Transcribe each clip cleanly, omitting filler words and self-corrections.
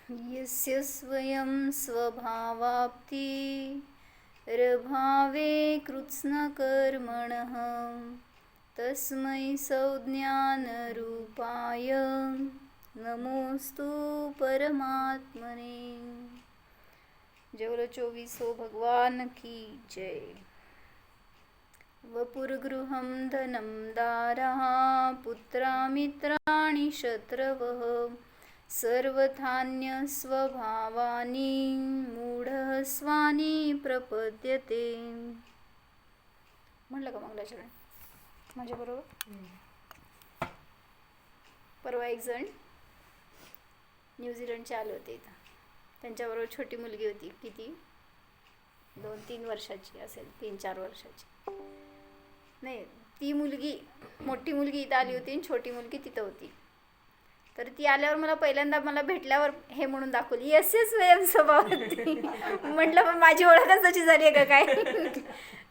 यस्य स्वयं स्वभावाप्ति रभावे कृत्स्नकर्मणः तस्मै संज्ञानरूपाय नमोस्तु परमात्मने। जय 24 भगवान की जय। वपुर्गृहं धनं दारः पुत्रामित्राणि शत्रवः सर्वथान्यस्वभावानि मूढः स्वानि प्रपद्यते। म्हणलं का मंगलाचरण माझ्याबरोबर? परवा एक जण न्यूझीलंडचे आले होते इथं. त्यांच्याबरोबर छोटी मुलगी होती. किती? 2-3 वर्षाची असेल, 3-4 वर्षाची नाही. ती मुलगी, मोठी मुलगी इथं आली होती आणि छोटी मुलगी तिथं होती. तर ती आल्यावर मला पहिल्यांदा भेटल्यावर हे म्हणून दाखवली, यस्य स्वयं स्वभावाप्ती. म्हटलं पण माझी ओळखच तशी झाली आहे का काय?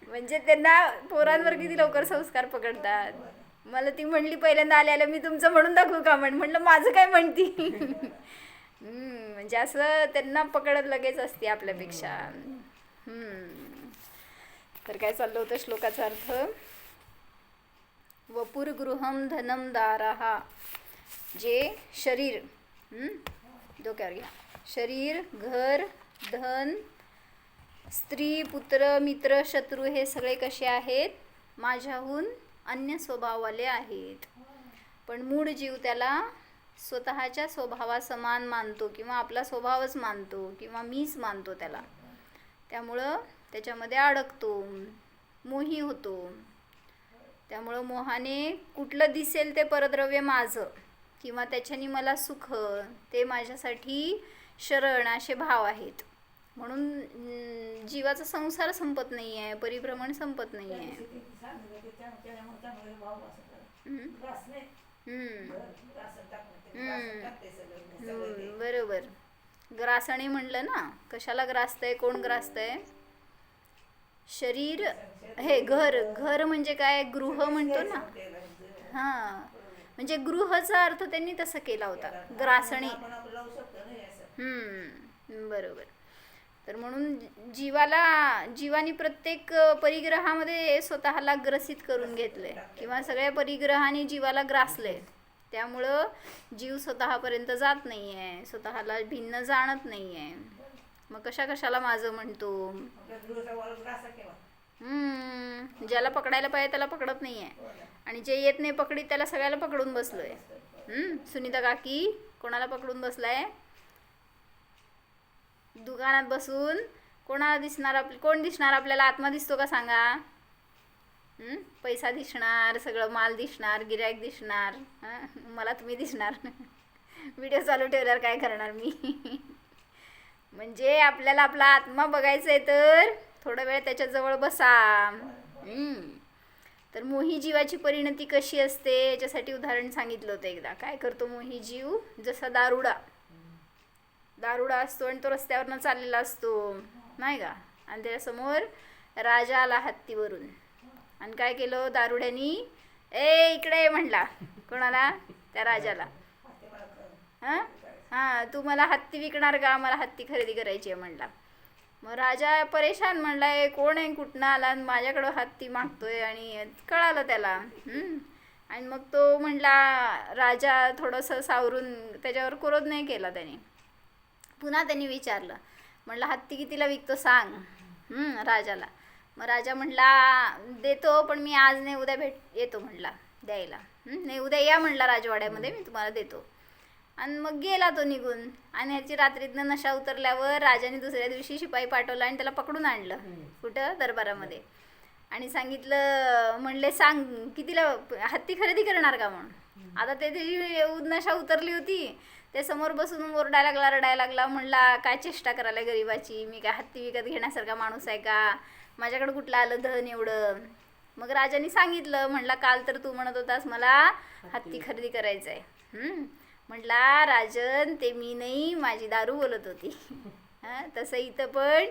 म्हणजे त्यांना पोरांवर किती लवकर संस्कार पकडतात. मला ती म्हणली पहिल्यांदा आल्या मी तुमचं म्हणून दाखवू का? म्हटलं माझं काय म्हणती? म्हणजे असं त्यांना पकडत लगेच असते आपल्यापेक्षा. तर काय चाललं होतं श्लोकाचा अर्थ? वपुर्गृहं धनं दारः, जे शरीर, डोक्यावर घ्या. शरीर, घर, धन, स्त्री, पुत्र, मित्र, शत्रू हे सगळे कसे आहेत? माझ्याहून अन्य स्वभाववाले आहेत. पण मूळ जीव त्याला स्वतःच्या स्वभावासमान मानतो किंवा आपला स्वभावच मानतो किंवा मीच मानतो त्याला. त्यामुळं त्याच्यामध्ये अडकतो, मोही होतो. त्यामुळं मोहाने कुठलं दिसेल ते परद्रव्य माझं किंवा त्याच्याने मला सुख, ते माझ्यासाठी शरण असे भाव आहेत. म्हणून जीवाचा संसार संपत नाही आहे, परिभ्रमण संपत नाही आहे. बरोबर. ग्रासणे म्हणलं ना, कशाला ग्रासतंय? कोण ग्रासतंय? शरीर. हे घर म्हणजे काय? गृह म्हणतो ना. हां, म्हणजे गृहचा अर्थ त्यांनी तसं केला होता, ग्रासणे. बरोबर. तर म्हणून जीवानी प्रत्येक परिग्रहामध्ये स्वतःला ग्रसित करून घेतलंय किंवा सगळ्या परिग्रहाने जीवाला ग्रासलंय. त्यामुळं जीव स्वतःपर्यंत जात नाही आहे, स्वतःला भिन्न जाणत नाही आहे. मग कशाला माझं म्हणतो? ज्याला पकडायला पाहिजे त्याला पकडत नाही आहे, आणि जे येत नाही पकडीत त्याला सगळ्याला पकडून बसलोय. सुनीता काकी कोणाला पकडून बसलाय? दुकानात बसून. कोणाला दिसणार? कोण दिसणार आपल्याला? आत्मा दिसतो का सांगा? पैसा दिसणार, सगळं माल दिसणार, गिऱ्हाईक दिसणार. मला तुम्ही दिसणार. व्हिडिओ चालू ठेवल्यावर काय करणार मी? म्हणजे आपल्याला आपला आत्मा बघायचा आहे तर थोडा वेळ त्याच्याजवळ बसा. तर मोही जीवाची परिणती कशी असते याच्यासाठी उदाहरण सांगितलं होतं एकदा. काय करतो मोही जीव? जसा दारुडा असतो आणि तो रस्त्यावरनं चाललेला असतो, नाही का? आणि त्याच्यासमोर राजा आला हत्तीवरून, आणि काय केलं दारुड्यानी? इकडे म्हणला. कोणाला? त्या राजाला. हां, तू मला हत्ती विकणार का? मला हत्ती खरेदी करायची आहे म्हणला. मग राजा परेशान म्हणलाय, कोण आहे, कुठनं आला, माझ्याकडं हत्ती मागतोय. आणि कळालं त्याला. आणि मग तो म्हणला, राजा थोडंसं सावरून, त्याच्यावर क्रोध नाही केला त्याने. पुन्हा त्यांनी विचारलं, म्हणलं हत्ती कितीला विकतो सांग राजाला. मग राजा म्हणला, देतो पण मी आज नाही, उद्या येतो म्हणला द्यायला. नाही, उद्या या म्हणला राजवाड्यामध्ये, मी तुम्हाला देतो. आणि मग गेला तो निघून. आणि ह्याची रात्रीतनं नशा उतरल्यावर राजाने दुसऱ्या दिवशी शिपाई पाठवला आणि त्याला पकडून आणलं. कुठं? दरबारामध्ये. आणि सांगितलं, म्हणले सांग कितीला हत्ती खरेदी करणार का म्हणून. आता त्याची नशा उतरली होती. ते समोर बसून ओरडायला लागला, रडायला लागला. म्हणला, काय चेष्टा करायला गरीबाची, मी काय हत्ती विकत घेण्यासारखा माणूस आहे का? माझ्याकडे कुठलं आलं धन एवढं? मग राजाने सांगितलं, म्हणला काल तर तू म्हणत होतास मला हत्ती खरेदी करायचं आहे. म्हटला, राजन ते मी नाही, माझी दारू बोलत होती. तसं इथं पण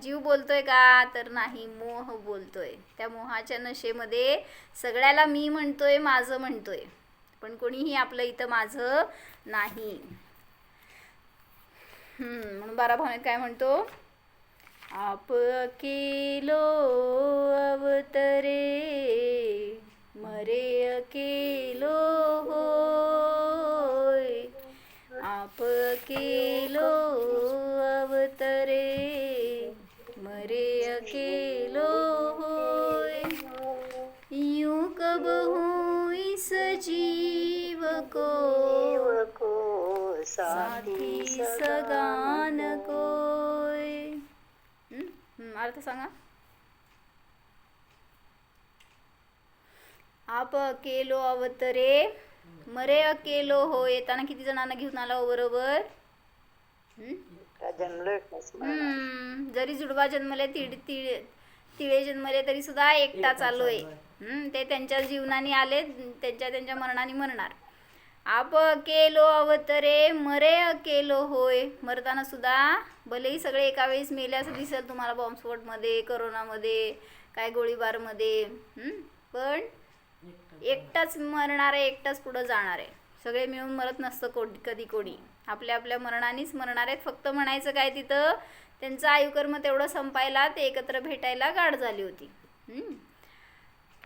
जीव बोलतोय का? तर नाही, मोह बोलतोय. त्या मोहाच्या नशेमध्ये सगळ्याला मी म्हणतोय, माझं म्हणतोय, पण कोणीही आपलं इथं माझं नाही. म्हणून 12 भावनेत काय म्हणतो? आप अकेलो अवतरे मरे अकेलो होय, आप अकेलो अवतरे मरे अकेलो होय, यूं कब हूँ इस जीव को साथी सगान कोय. अर्थ सांगा. आप अकेलो अवतरे मरे अकेलो हो. येताना किती जणांना घेऊन आला हो बरोबर? जरी जुडवा जन्मले तिळे जन्मले तरी सुद्धा एकटा चाललोय. ते त्यांच्या जीवनाने आले, त्यांच्या मरणाने मरणार. आप अकेलो अवतरे मरे अकेलो होय. मरताना सुद्धा भलेही सगळे एका वेळेस मेले असं दिसेल तुम्हाला बॉम्बस्फोटमध्ये, करोनामध्ये, काय गोळीबारमध्ये, पण एकटाच मरणार आहे, एकटाच पुढं जाणार आहे. सगळे मिळून मरत नसतं कधी कोणी. आपल्या आपल्या मरणानेच मरणार आहेत. फक्त म्हणायचं काय, तिथं त्यांचं आयुकर्म तेवढं संपायला ते एकत्र भेटायला गाठ झाली होती.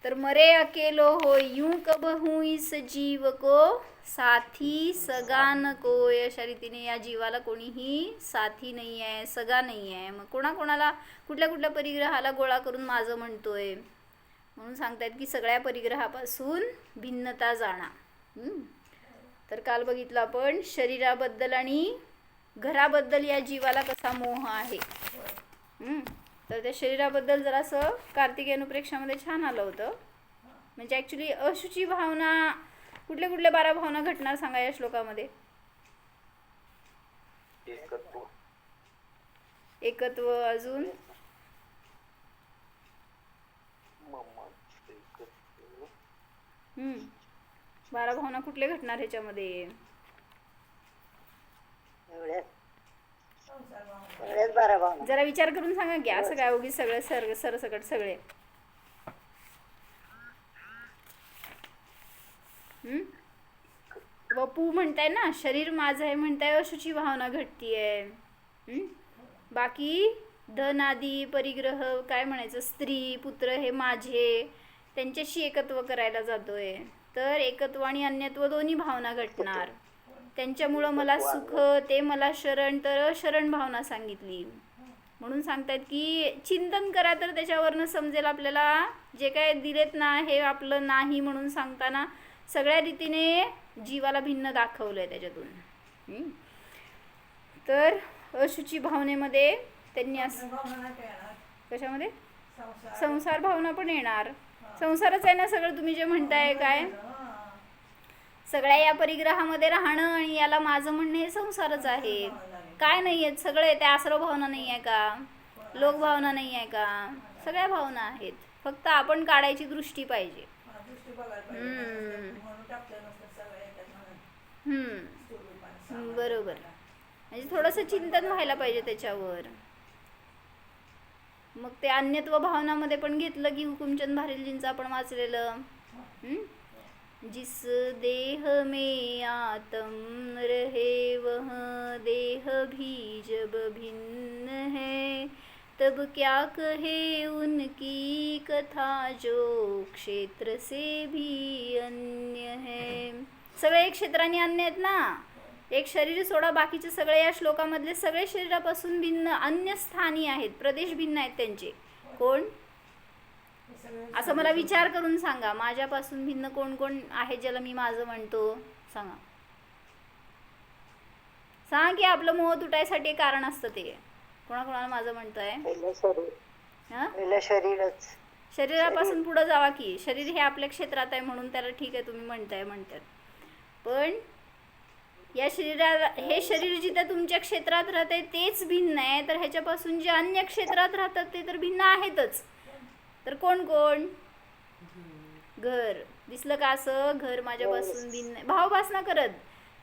तर मरे अकेलो हो यूं कब हूँ इस जीव को साथी सगा न कोय. अशा रीतीने या जीवाला कोणीही साथी नाही आहे, सगा नाही आहे. मग कोणाकोणाला कुठल्या कुठल्या परिग्रहाला गोळा करून माझं म्हणतोय. म्हणून सांगतायत की सगळ्या परिग्रहापासून भिन्नता जाणा. तर काल बघितलं आपण शरीराबद्दल आणि घराबद्दल या जीवाला कसा मोह आहे. तर त्या शरीराबद्दल जरासं कार्तिकी अनुप्रेक्षामध्ये छान आलं होतं. म्हणजे ॲक्च्युली अशुची भावना कुठल्या कुठल्या 12 भावना घटणार सांगा या श्लोकामध्ये? एकत्व, अजून 12 भावना कुठले घटणार ह्याच्यामध्ये? जरा विचार करून सांगा की. असं काय उगीच सगळं सरसकट सगळे. वपू म्हणताय ना, शरीर माझं आहे म्हणताय, अशुची भावना घटतीये. बाकी धन आदी परिग्रह काय म्हणायचं, स्त्री पुत्र हे माझे, त्यांच्याशी एकत्व करायला जातोय. तर एकत्व आणि अन्यत्व दोन्ही भावना घटणार. त्यांच्यामुळं मला सुख, ते मला शरण, तर शरण भावना सांगितली. म्हणून सांगतायत की चिंतन करा तर त्याच्यावरनं समजेल आपल्याला. जे काय दिलेत ना हे आपलं नाही म्हणून सांगताना सगळ्या रीतीने जीवाला भिन्न दाखवलंय त्याच्यातून. तर अशुची भावनेमध्ये त्यांनी असं, कशामध्ये संसार भावना पण येणार. संसारच आहे ना सगळं तुम्ही जे म्हणताय. काय सगळ्या या परिग्रहामध्ये राहणं आणि याला माझं म्हणणं हे संसारच आहे. काय नाही आहेत सगळे. त्या आश्रव भावना नाही आहे का, लोकभावना नाही आहे का, सगळ्या भावना आहेत. फक्त आपण काढायची दृष्टी पाहिजे. बरोबर. म्हणजे थोडंसं चिंतन व्हायला पाहिजे त्याच्यावर. मग ते अन्यत्व भावनामध्ये पण घेतलं की हुकुमचंद भारेलजींचं आपण वाचलेलं, जिस देह में आत्म रहे वह देह भी जब भिन्न है, तब क्या कहे उनकी कथा जो क्षेत्र से भी अन्य है. सगळे एक क्षेत्राने अन्य आहेत ना. एक शरीर सोडा बाकीचे सगळे या श्लोकामधले सगळे शरीरापासून भिन्न अन्य स्थानी आहेत. प्रदेश भिन्न आहेत त्यांचे. कोण असं मला विचार करून सांगा. माझ्यापासून भिन्न कोण कोण आहे ज्याला मी माझं म्हणतो? सांगा. सांगा की आपलं मोह तुटायसाठी कारण असतं ते. कोणाकोणाला माझं म्हणतोय? शरीरापासून पुढे जावा की. शरीर हे आपल्या क्षेत्रात आहे म्हणून त्याला ठीक आहे तुम्ही म्हणतात. पण या शरीराला, हे शरीर जिथं तुमच्या क्षेत्रात राहते तेच भिन्न आहे. तर ह्याच्यापासून जे अन्य क्षेत्रात राहतात ते तर भिन्न आहेतच. तर कोण कोण? घर. दिसलं का असं? घर माझ्यापासून भिन्न आहे. भावभासना करत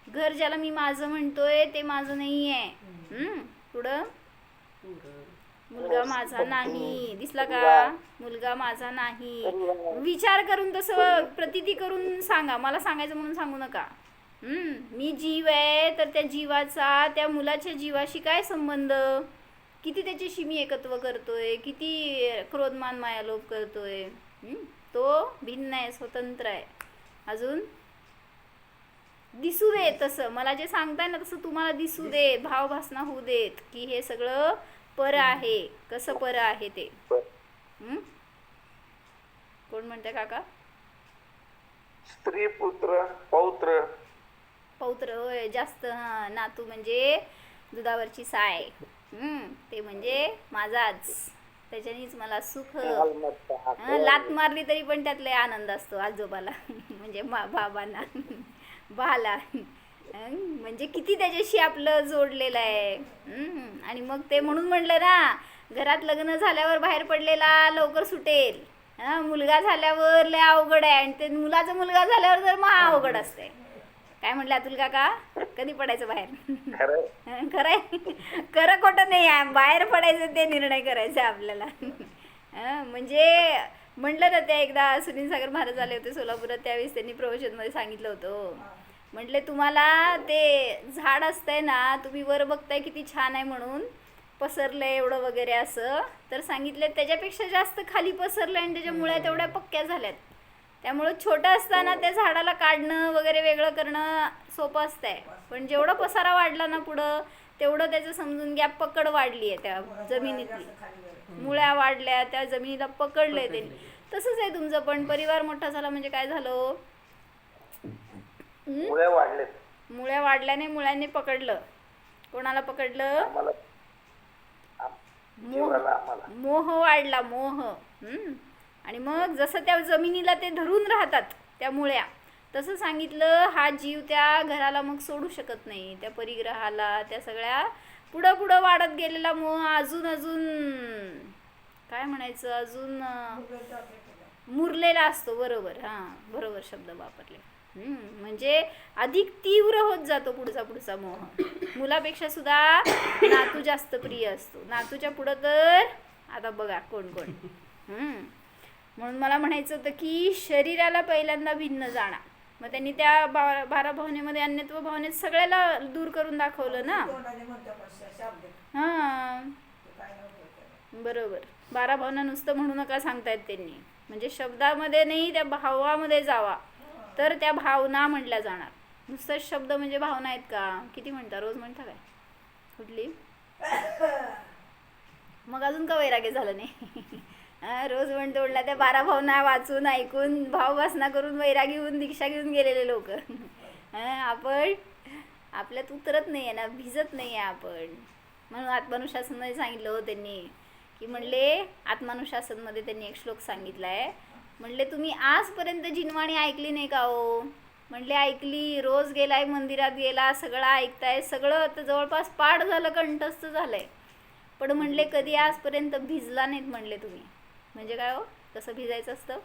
घर ज्याला मी माझं म्हणतोय ते माझं नाही आहे. पुढं मुलगा माझा नाही. दिसला का? मुलगा माझा नाही. विचार करून तसं प्रतीती करून सांगा. मला सांगायचं म्हणून सांगू नका. मी जीव आहे तर त्या जीवाचा त्या मुलाच्या जीवाशी काय संबंध, किती त्याच्याशी मी एकत्व करतोय, किती क्रोधमान मायालोभ करतोय. तो भिन्न आहे, स्वतंत्र आहे. अजून दिसू दे तसं, मला जे सांगताय ना तसं तुम्हाला दिसू दे, भावभासना होऊ देत की हे सगळं पर आहे. कसं पर आहे ते कोण म्हणते काका? स्त्री पुत्र पौत्र. पौत्र होय, जास्त. हा, नातू म्हणजे दुधावरची साय. ते म्हणजे माझाच, त्याच्यानेच मला सुख. लात मारली तरी पण त्यातले आनंद असतो आजोबाला म्हणजे बाबांना बाला. म्हणजे किती त्याच्याशी आपलं जोडलेलं आहे. आणि मग ते म्हणून म्हणलं ना, घरात लग्न झाल्यावर बाहेर पडलेला लवकर सुटेल, मुलगा झाल्यावर लय अवघड आहे, आणि ते मुलाचा मुलगा झाल्यावर तर महा अवघड असते. काय म्हटलं अतुल काका, कधी पडायचं बाहेर? खरंय, खरं खोटं नाही आहे, बाहेर पडायचं ते निर्णय करायचे आपल्याला. म्हणजे म्हटलं ना, त्या एकदा सुनील सागर महाराज आले होते सोलापुरात, त्यावेळेस त्यांनी प्रवचनमध्ये सांगितलं होतं. म्हटले तुम्हाला ते झाड असतंय ना, तुम्ही वर बघताय किती छान आहे म्हणून पसरलंय एवढं वगैरे असं, तर सांगितलं त्याच्यापेक्षा जास्त खाली पसरलंय आणि त्याच्या मुळ्या तेवढ्या पक्क्या झाल्यात. त्यामुळं छोटं असताना त्या झाडाला काढणं वगैरे वेगळं करणं सोपं असतंय, पण जेवढं पसारा वाढला ना पुढं, तेवढं त्याचं समजून घ्या पकड वाढली आहे त्या जमिनीतली, मुळ्या वाढल्या, त्या जमिनीला पकडलंय त्यांनी. तसंच आहे तुमचं पण. परिवार मोठा झाला म्हणजे काय झालं, मुळ्या वाढल्याने मुळ्यांनी पकडलं. कोणाला पकडलं? मोह वाढला, मोह. आणि मग जसं त्या जमिनीला ते धरून राहतात त्या मुळ्या, तसं सांगितलं हा जीव त्या घराला मग सोडू शकत नाही, त्या परिग्रहाला, त्या सगळ्या पुढं पुढं वाढत गेलेला मोह अजून अजून काय म्हणायचं, अजून मुरलेला असतो. बरोबर, हां बरोबर शब्द वापरले. म्हणजे अधिक तीव्र होत जातो पुढचा मोह. मुलापेक्षा सुद्धा नातू जास्त प्रिय असतो, नातूच्या पुढं तर आता बघा कोण कोण. म्हणून मला म्हणायचं होतं की शरीराला पहिल्यांदा भिन्न जाणा. मग त्यांनी त्या 12 भावनेमध्ये अन्यत्व भावनेत सगळ्याला दूर करून दाखवलं ना. हां बरोबर, 12 भावना नुसतं म्हणू नका सांगतायत त्यांनी, म्हणजे शब्दामध्ये नाही, त्या भावामध्ये जावा तर त्या भावना म्हटल्या जाणार. नुसतं शब्द म्हणजे भावना आहेत का? किती म्हणता, रोज म्हणता काय कुठली? मग अजून का वैराग्य झालं नाही? रोज म्हणतो उडला त्या 12 भावना वाचून ऐकून भाववासना करून वैरागी होऊन दीक्षा घेऊन गेलेले लोक. आपण आपल्यात उतरत नाही आहे ना, भिजत नाही आहे आपण. म्हणून आत्मानुशासनमध्ये सांगितलं हो त्यांनी की, म्हणले आत्मानुशासनमध्ये त्यांनी एक श्लोक सांगितला आहे. म्हणले तुम्ही आजपर्यंत जिनवाणी ऐकली नाही का हो? म्हणले ऐकली, रोज गेलाय, मंदिरात गेला, सगळं ऐकताय, सगळं आता जवळपास पाठ झालं, कंठस्थ झालंय, पण म्हणले कधी आजपर्यंत भिजला नाहीत म्हणले तुम्ही. म्हणजे काय हो, कसं भिजायचं असतं?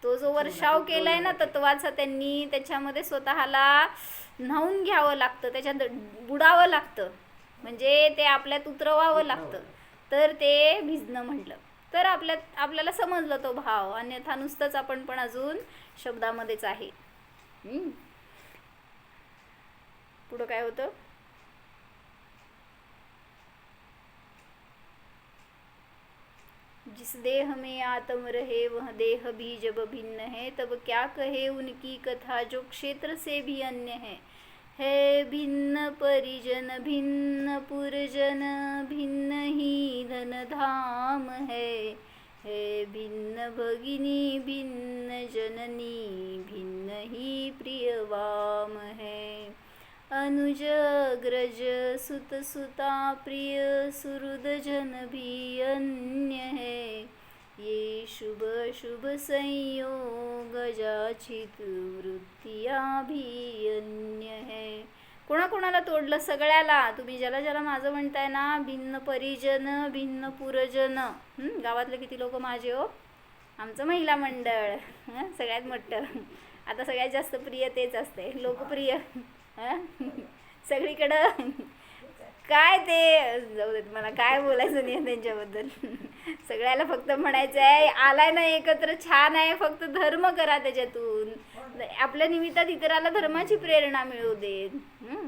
तो जो वर्षाव केलाय ना तत्वाचा त्यांनी, त्याच्यामध्ये स्वतःला न्हावून घ्यावं लागतं, त्याच्यात बुडावं लागतं, म्हणजे ते आपल्यात उतरवावं लागतं, तर ते भिजणं म्हटलं. तर आपल्याला समजलं तो भाव. अन्यथा नुसतंच आपण पण अजून शब्दामध्येच आहे. पुढं काय होतं? जिस देह में आत्म रहे वह देह भी जब भिन्न है, तब क्या कहे उनकी कथा जो क्षेत्र से भी अन्य है भिन्न परिजन भिन्न पुरजन भिन्न ही धन धाम है भिन्न भगिनी भिन्न जननी भिन्न ही प्रियवाम है अनुज अग्रज सुत सुता प्रिय सुहृद जन भी अन्य है ये शुभ शुभ संयोग जाचित वृत्तिया भी अन्य है. कोणाकोणाला तोडलं? सगळ्याला. तुम्ही ज्याला ज्याला माझं म्हणताय ना, भिन्न परिजन भिन्न पुरजन. गावातले किती लोक माझे हो, आमचं महिला मंडळ सगळ्यात मोठं. आता सगळ्यात जास्त प्रिय तेच असते, लोकप्रिय. सगळीकडं काय ते जाऊ देत, मला काय बोलायचं नाही त्यांच्याबद्दल. सगळ्याला फक्त म्हणायचं आहे, आलाय ना एकत्र, छान आहे, फक्त धर्म करा त्याच्यातून, आपल्या निमित्तात इतराला धर्माची प्रेरणा मिळू दे.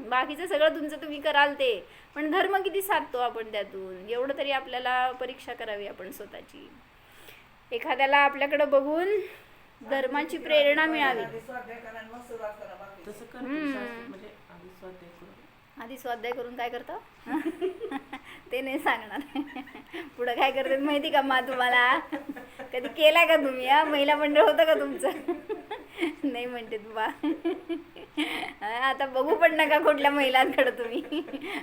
बाकीचं सगळं तुमचं तुम्ही कराल ते, पण धर्म किती साधतो आपण त्यातून, एवढं तरी आपल्याला परीक्षा करावी आपण स्वतःची. एखाद्याला आपल्याकडं बघून धर्माची प्रेरणा मिळावी. आधी स्वाध्याय करून काय करतो ते नाही सांगणार. पुढं काय करतात माहिती का मा तुम्हाला? कधी केलाय का तुम्ही? महिला मंडळ होतं का तुमचं? नाही म्हणते बा. आता बघू पण नका कुठल्या महिलांकडं तुम्ही,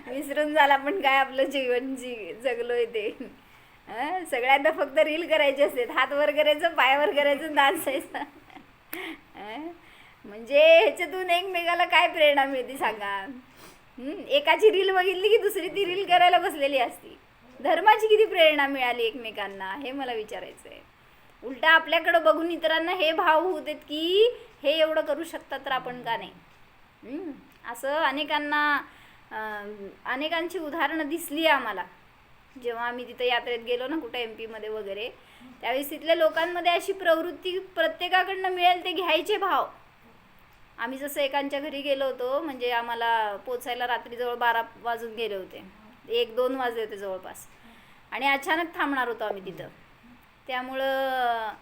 विसरून झाला पण काय आपलं जीवन जगलोय ते. सगळ्यांना फक्त रील करायचे असते, हात वर करायचं, पाय वर करायचं, नाचायचं. म्हणजे ह्याच्यातून एकमेकाला काय प्रेरणा मिळते सांगा? एकाची रील बघितली की दुसरी ती रील करायला बसलेली असती. धर्माची किती प्रेरणा मिळाली एकमेकांना हे मला विचारायचं आहे. उलटा आपल्याकडं बघून इतरांना हे भाव होत आहेत की हे एवढं करू शकतात तर आपण का नाही. असं अनेकांची उदाहरणं दिसली आम्हाला. जेव्हा आम्ही तिथं यात्रेत गेलो ना कुठं MP मध्ये वगैरे, त्यावेळेस तिथल्या लोकांमध्ये अशी प्रवृत्ती प्रत्येकाकडनं मिळेल ते घ्यायचे भाव. आम्ही जसं एकांच्या घरी गेलो होतो, म्हणजे आम्हाला पोचायला रात्री जवळ 12 वाजून गेले होते, 1-2 वाजले होते जवळपास, आणि अचानक थांबणार होतो आम्ही तिथं. त्यामुळं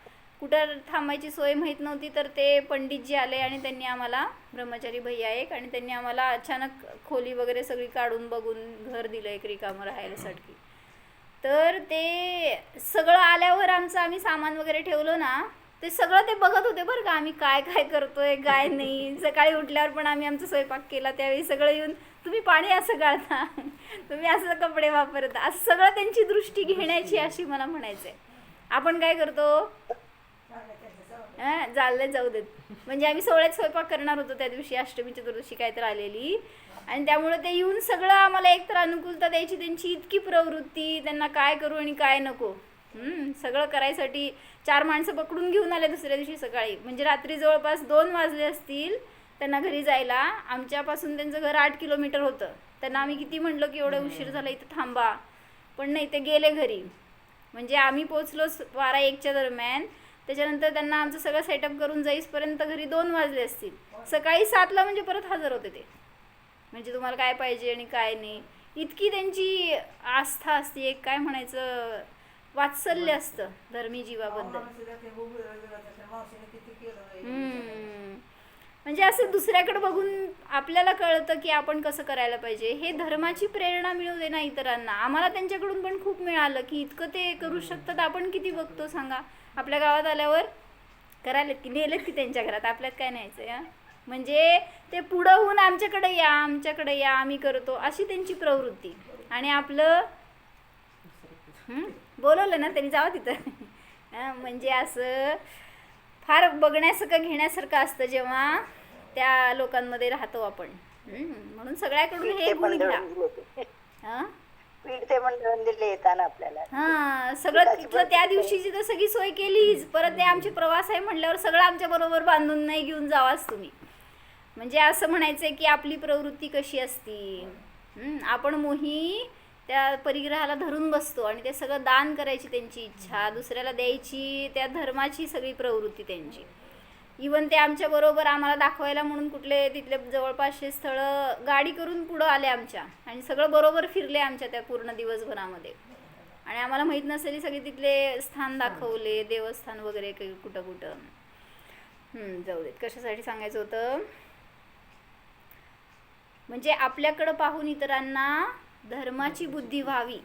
कुठं थांबायची सोय माहीत नव्हती, तर ते पंडितजी आले आणि त्यांनी आम्हाला, ब्रह्मचारी भैया एक, आणि त्यांनी आम्हाला अचानक खोली वगैरे सगळी काढून बघून घर दिलं एक रिकामं राहायलासाठी. तर ते सगळं आल्यावर आम्ही सामान वगैरे ठेवलं ना, ते सगळं ते बघत होते बरं का आम्ही काय काय करतोय काय नाही. सकाळी उठल्यावर पण आम्ही आमचा स्वयंपाक केला त्यावेळी सगळं येऊन, तुम्ही पाणी असं गाळता, तुम्ही असं कपडे वापरता, असं सगळं त्यांची दृष्टी घेण्याची अशी मला म्हणायचं आहे. आपण काय करतो? चाललंय जाऊ देत. म्हणजे आम्ही सोहळ्यात स्वयंपाक करणार होतो त्या दिवशी, अष्टमी चतुर्दशी काहीतरी आलेली, आणि त्यामुळे ते येऊन सगळं आम्हाला एकतर अनुकूलता द्यायची, त्यांची इतकी प्रवृत्ती, त्यांना काय करू आणि काय नको सगळं करायसाठी 4 माणसं पकडून घेऊन आले दुसऱ्या दिवशी सकाळी. म्हणजे रात्री जवळपास 2 वाजले असतील त्यांना घरी जायला. आमच्यापासून त्यांचं घर 8 किलोमीटर होतं. त्यांना आम्ही किती म्हटलं की एवढं उशीर झाला इथं थांबा, पण नाही, ते गेले घरी. म्हणजे आम्ही पोचलो 12-1च्या दरम्यान. त्याच्यानंतर त्यांना आमचं सगळं सेटअप करून जाईसपर्यंत घरी 2 वाजले असतील. सकाळी 7ला म्हणजे परत हजर होते ते. म्हणजे तुम्हाला काय पाहिजे आणि काय नाही, इतकी त्यांची आस्था असते, एक काय म्हणायचं वात्सल्य असतं धर्मी जीवाबद्दल. म्हणजे असं दुसऱ्याकडे बघून आपल्याला कळतं की आपण कसं करायला पाहिजे. हे धर्माची प्रेरणा मिळू दे ना इतरांना. आम्हाला त्यांच्याकडून पण खूप मिळालं की इतकं ते करू शकतात, आपण किती बघतो सांगा. आपल्या गावात आल्यावर करायलेत की नेलेत की त्यांच्या घरात, आपल्यात काय न्यायचं. म्हणजे ते पुढं होऊन आमच्याकडे या आम्ही करतो अशी त्यांची प्रवृत्ती. आणि आपलं बोलवलं ना त्यांनी जावं तिथं. म्हणजे असं फार बघण्यासारखं घेण्यासारखं असतं जेव्हा त्या लोकांमध्ये राहतो आपण. म्हणून सगळ्याकडून हे गुण घ्या. सगळं तिथलं त्या दिवशीची तर सगळी सोय केलीच. परत ते आमचे प्रवास आहे म्हटल्यावर सगळं आमच्या बरोबर बांधून नाही घेऊन जावाच तुम्ही. म्हणजे असं म्हणायचंय की आपली प्रवृत्ती कशी असती. आपण मोही त्या परिग्रहाला धरून बसतो आणि ते सगळं दान करायची त्यांची इच्छा, दुसऱ्याला द्यायची, त्या धर्माची सगळी प्रवृत्ती त्यांची. इवन ते आमच्या बरोबर आम्हाला दाखवायला म्हणून कुठले तिथले जवळपासचे स्थळं गाडी करून पुढं आले आमच्या, आणि सगळं बरोबर फिरले आमच्या त्या पूर्ण दिवसभरामध्ये. आणि आम्हाला माहीत नसलेली सगळे तिथले स्थान दाखवले, देवस्थान वगैरे कुठं कुठं. जाऊ देत, कशासाठी सांगायचं होतं. म्हणजे आपल्याकडं पाहून इतरांना धर्माची बुद्धी व्हावी,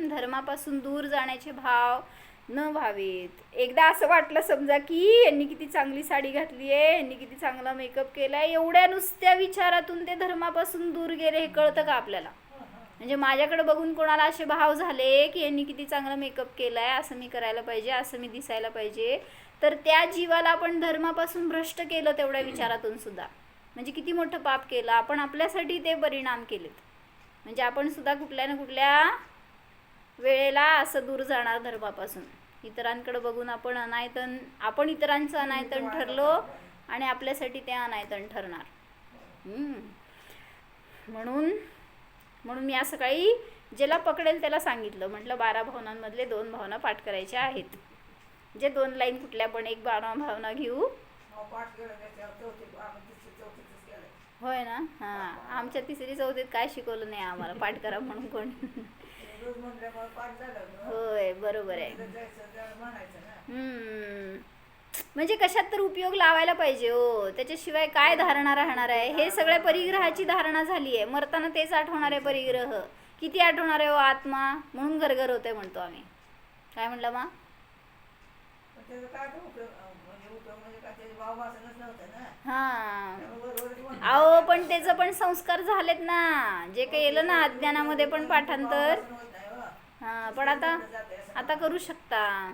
धर्मापासून दूर जाण्याचे भाव न व्हावेत. एकदा असं वाटलं समजा की यांनी किती चांगली साडी घातली आहे, यांनी किती चांगला मेकअप केला आहे, एवढ्या नुसत्या विचारातून ते धर्मापासून दूर गेले हे कळतं का आपल्याला. म्हणजे माझ्याकडे बघून कोणाला असे भाव झाले की यांनी किती चांगला मेकअप केला आहे, असं मी करायला पाहिजे, असं मी दिसायला पाहिजे, तर त्या जीवाला आपण धर्मापासून भ्रष्ट केलं तेवढ्या विचारातून सुद्धा. म्हणजे किती मोठं पाप केलं आपण, आपल्यासाठी ते परिणाम केलेत. म्हणजे आपण सुद्धा कुठल्या ना कुठल्या वेळेला असं दूर जाणार धर्मापासून. इतरांकडे बघून आपण इतरांचं अनायतन ठरलो आणि आपल्यासाठी ते अनायतन ठरणार. म्हणून मी आज सकाळी ज्याला पकडेल त्याला सांगितलं, म्हटलं 12 भावनांमधले 2 भावना पाठ करायच्या आहेत. जे 2 लाईन कुठल्या पण एक भावना घेऊ होय ना. हां, आमच्या तिसरी चौथीत काय शिकवलं नाही आम्हाला पाठ करा म्हणून कोण. होय, बरोबर आहे. म्हणजे कशात तर उपयोग लावायला पाहिजे हो, त्याच्याशिवाय काय धारणा राहणार आहे. हे सगळ्या परिग्रहाची धारणा झाली आहे, मरताना तेच आठवणार आहे परिग्रह. किती आठवणार आहे हो आत्मा, म्हणून गरगर होते म्हणतो आम्ही. काय म्हणला मा? हा, अहो पण त्याचं पण संस्कार झालेत ना, जे काही येलं ना अज्ञानामध्ये पण पाठांतर. हा, पण आता आता करू शकता.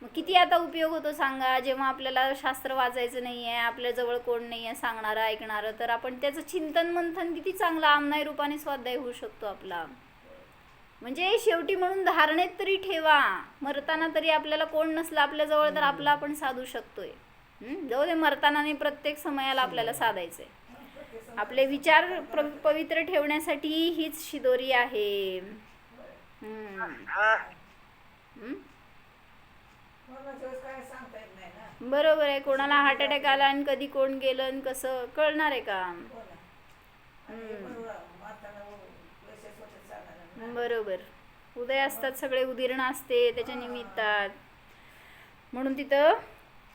मग किती आता उपयोग होतो सांगा, जेव्हा आपल्याला शास्त्र वाचायचं नाही आहे, आपल्याजवळ कोण नाही आहे सांगणारं ऐकणारं, तर आपण त्याचं चिंतन मंथन किती चांगलं आमनाई रूपाने स्वाध्याय होऊ शकतो आपला. म्हणजे शेवटी म्हणून धारणेत तरी ठेवा, मरताना तरी आपल्याला कोण नसलं आपल्याजवळ तर आपला आपण साधू शकतोय. जाऊ दे, मरताना नाही प्रत्येक समयाला आपल्याला साधायचंय. आपले विचार पवित्र ठेवण्यासाठी हीच शिदोरी आहे. बरोबर आहे. कोणाला हार्ट अटॅक आला आणि कधी कोण गेलं आणि कसं कळणार आहे का? बरोबर. उदय असतात सगळे, उदीर्ण असते त्याच्या निमित्तात. म्हणून तिथं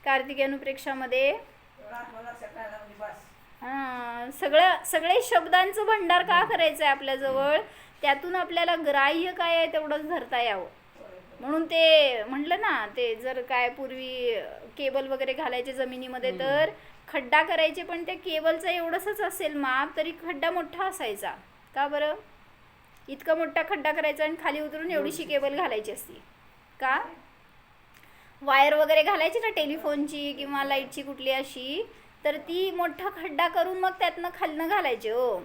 कार्तिकी अनुप्रेक्षामध्ये सगळे शब्दांचं भंडार का करायचं आहे आपल्याजवळ, त्यातून आपल्याला ग्राह्य काय आहे तेवढंच धरता यावं. म्हणून ते म्हटलं ना, ते जर काय पूर्वी केबल वगैरे घालायचे जमिनीमध्ये तर खड्डा करायचे, पण त्या केबलचं एवढंसंच असेल माप, तरी खड्डा मोठा असायचा. का बरं? इतका मोठा खड्डा करायचा आणि खाली उतरून एवढीशी केबल घालायची असती. का? वायर वगैरे घालायची ना टेलिफोनची किंवा लाईटची कुठली अशी, तर ती मोठा खड्डा करून मग त्यातनं खालनं घालायचे हो,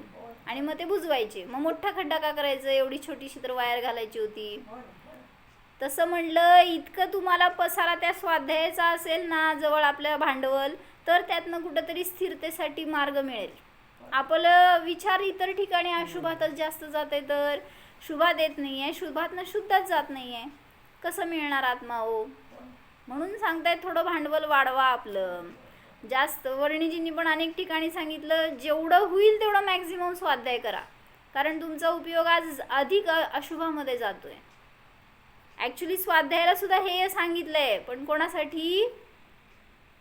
आणि मग ते बुजवायचे. मग मोठा खड्डा का करायचं, एवढी छोटीशी तर वायर घालायची होती. तसं म्हणलं, इतकं तुम्हाला पसारा त्या स्वाध्यायाचा असेल ना जवळ आपल्या भांडवल, तर त्यातनं कुठंतरी स्थिरतेसाठी मार्ग मिळेल. आपलं विचार इतर ठिकाणी अशुभातच जास्त जात आहे, तर शुभात येत नाही आहे, शुभातनं शुद्धात जात नाही आहे, कसं मिळणार आत्मा हो? म्हणून सांगतायत थोडं भांडवल वाढवा आपलं जास्त. वर्णिजींनी पण अनेक ठिकाणी सांगितलं, जेवढं होईल तेवढं मॅक्झिमम स्वाध्याय करा, कारण तुमचा उपयोग आज अधिक अशुभामध्ये जातोय. ॲक्च्युली स्वाध्यायाला सुद्धा हे सांगितलंय, पण कोणासाठी?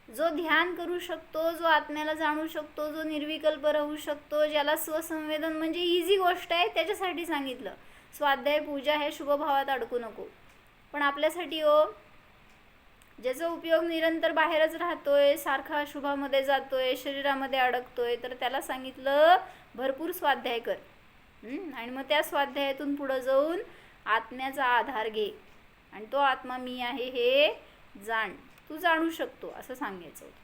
जो ध्यान करू शकतो, जो आत्म्याला जाणू शकतो, जो निर्विकल्प राहू शकतो, ज्याला स्वसंवेदन म्हणजे इझी गोष्ट आहे, त्याच्यासाठी सांगितलं. स्वाध्याय पूजा हे शुभभावात अडकू नको. पण आपल्यासाठी हो, ज्याचा उपयोग निरंतर बाहेरच राहतोय, सारखा अशुभामध्ये जातोय, शरीरामध्ये अडकतोय, तर त्याला सांगितलं भरपूर स्वाध्याय कर. आणि मग त्या स्वाध्यायातून पुढं जाऊन आत्म्याचा आधार घे, आणि तो आत्मा मी आहे हे जाण, तू जाणू शकतो, असं सांगायचं होतं.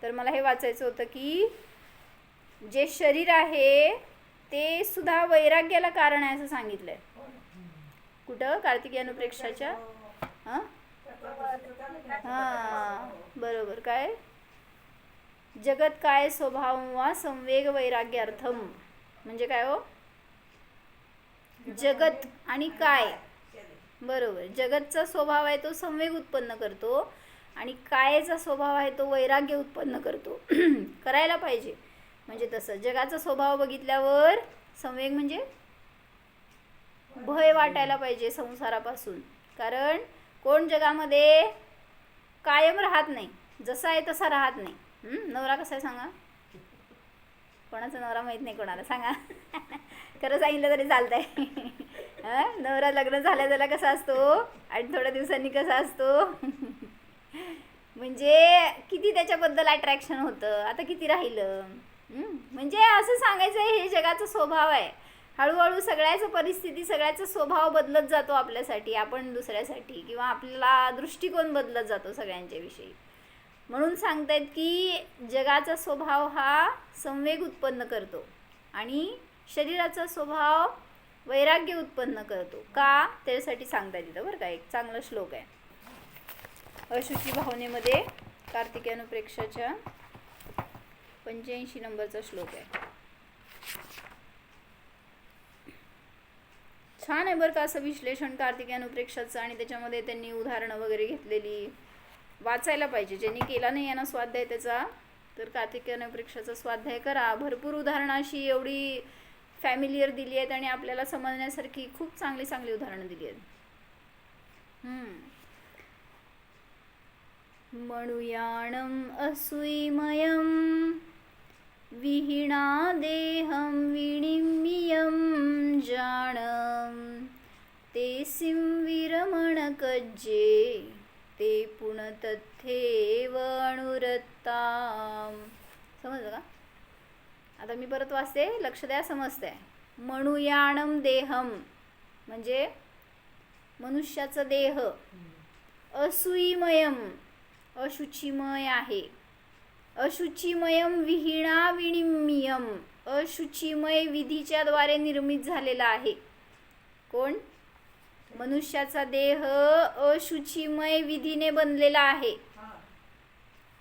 तर मला हे वाचायचं होतं की जे शरीर आहे ते सुद्धा वैराग्याला कारण आहे असं सांगितलंय. कुठं? कार्तिकी अनुप्रेक्षाच्या. हां, बरोबर. काय? जगत काय स्वभाव वा संवेग वैराग्यार्थम, म्हणजे काय हो? जगत आणि काय, बरोबर. जगतचा स्वभाव आहे तो संवेग उत्पन्न करतो, आणि कायचा स्वभाव आहे तो वैराग्य उत्पन्न करतो. करायला पाहिजे. म्हणजे तसं जगाचा स्वभाव बघितल्यावर संवेग म्हणजे भय वाटायला पाहिजे संसारापासून, कारण कोण जगामध्ये कायम राहत नाही, जसा आहे तसा राहत नाही. नवरा कसा आहे सांगा? कोणाचा नवरा माहीत नाही कोणाला, सांगा. खरं सांगितलं तरी चालतंय. नवरा लग्न झाल्या कसा असतो आणि थोड्या दिवसांनी कसा असतो, म्हणजे किती त्याच्याबद्दल अट्रॅक्शन होतं, आता किती राहिलं. म्हणजे असं सांगायचं आहे, हे जगाचा स्वभाव आहे. हळूहळू सगळ्याच परिस्थिती, सगळ्याचा स्वभाव बदलत जातो आपल्यासाठी, आपण दुसऱ्यासाठी, किंवा आपला दृष्टिकोन बदलत जातो सगळ्यांच्या विषयी. म्हणून सांगतायत की जगाचा स्वभाव हा संवेग उत्पन्न करतो, आणि शरीराचा स्वभाव वैराग्य उत्पन्न करतो. का? त्यासाठी सांगतायत तिथं बरं का, एक चांगला श्लोक आहे अशुची भावनेमध्ये, कार्तिकी अनुप्रेक्षाच्या 85 नंबरचा श्लोक आहे. छान आहे बरं का असं विश्लेषण कार्तिकी अनुप्रेक्षाचं, आणि त्याच्यामध्ये त्यांनी उदाहरणं वगैरे घेतलेली. वाचायला पाहिजे. ज्यांनी केला नाही आहे ना स्वाध्याय त्याचा, तर कार्तिकेय परीक्षाचा स्वाध्याय करा. भरपूर उदाहरणं अशी एवढी फॅमिलियर दिली आहेत आणि आपल्याला समजण्यासारखी खूप चांगली चांगली उदाहरणं दिली आहेत. मणुयाणम असूयमयम विहीणा देहम विणिमियम जाणम ते विरमण कज्जे ते पुनतथेव अनुरत्ताम. समजलं का? आता मी परत वाचते, लक्ष द्या, समजतंय. मणुयाणम देहम म्हणजे मनुष्याचा देह, असूयमयम अशुचिमय आहे, अशुचिमयम विहीणा विणिमियम अशुचिमय विधीच्या द्वारे निर्मित झालेला आहे. कोण? मनुष्याचा देह अशुचिमय विधीने बनलेला आहे.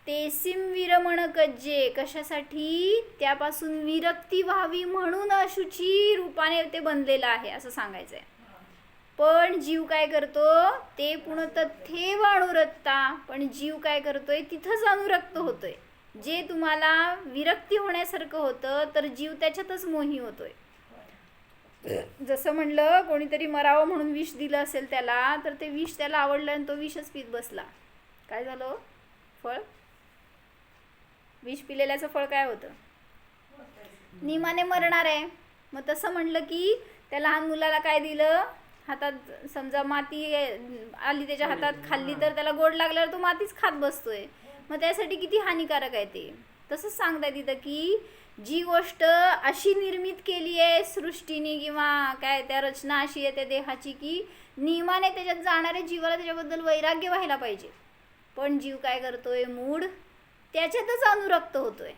तेसिम विरमण कज्जे कशासाठी? त्यापासून विरक्ती व्हावी म्हणून अशुची रूपाने ते बनलेलं आहे असं सांगायचंय. पण जीव काय करतो? ते पुनतथेव अनुरक्ता. पण जीव काय करतोय? तिथंच अनुरक्त होतोय. जे तुम्हाला विरक्ती होण्यासारखं होतं तर जीव त्याच्यातच मोही होतोय. जसं म्हणलं, कोणीतरी मरावं म्हणून विष दिलं असेल त्याला, तर ते विष त्याला आवडलं आणि तो विषच पीत बसला. काय झालं? फळ? विष पिलेल्याचं फळ काय होतं? नियमाने मरणार आहे. मग तसं म्हणलं की त्या लहान मुलाला काय दिलं? हातात समजा माती आली त्याच्या हातात, खाल्ली तर त्याला गोड लागल्यावर तो मातीच खात बसतोय. मग त्यासाठी किती हानिकारक आहे ते. तसंच सांगताय तिथं की जी गोष्ट अशी निर्मित केली आहे सृष्टीने किंवा काय त्या रचना अशी आहे त्या देहाची की नियमाने त्याच्यात जाणाऱ्या जीवाला त्याच्याबद्दल वैराग्य व्हायला पाहिजे. पण जीव काय करतोय? मूड त्याच्यातच अनुरक्त होतोय.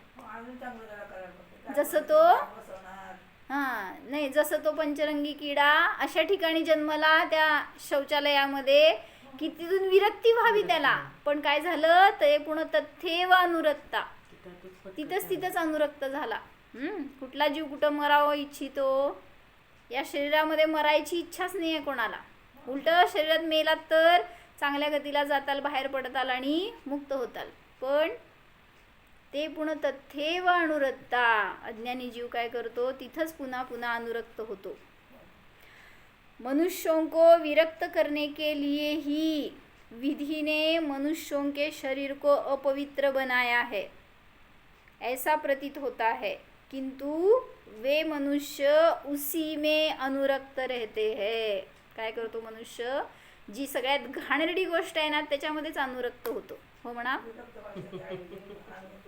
जसं तो पंचरंगी किडा अशा ठिकाणी जन्मला त्या शौचालयामध्ये की तिथून विरक्ती व्हावी त्याला. पण काय झालं? ते पुनतथेव अनुरक्ता, तिथंच अनुरक्त झाला. कुठला जीव कुठं मरावं इच्छितो? या शरीरामध्ये मरायची इच्छाच नाही आहे कोणाला. उलट शरीरात मेलात तर चांगल्या गतीला जाताल, बाहेर पडताल आणि मुक्त होताल. पण ते पुनतथेव अनुरक्ता, अज्ञानी जीव काय करतो? तिथंच पुन्हा पुन्हा अनुरक्त होतो. मनुष्यों को विरक्त करने के लिए ही विधि ने मनुष्यों के शरीर को अपवित्र बनाया है, ऐसा प्रतीत होता है, किंतु वे मनुष्य उसी में अनुरक्त रहते हैं. काय करतो मनुष्य? जी सगळ्यात घाणेरडी गोष्ट आहे ना त्याच्यामध्येच अनुरक्त होतो. हो म्हणा.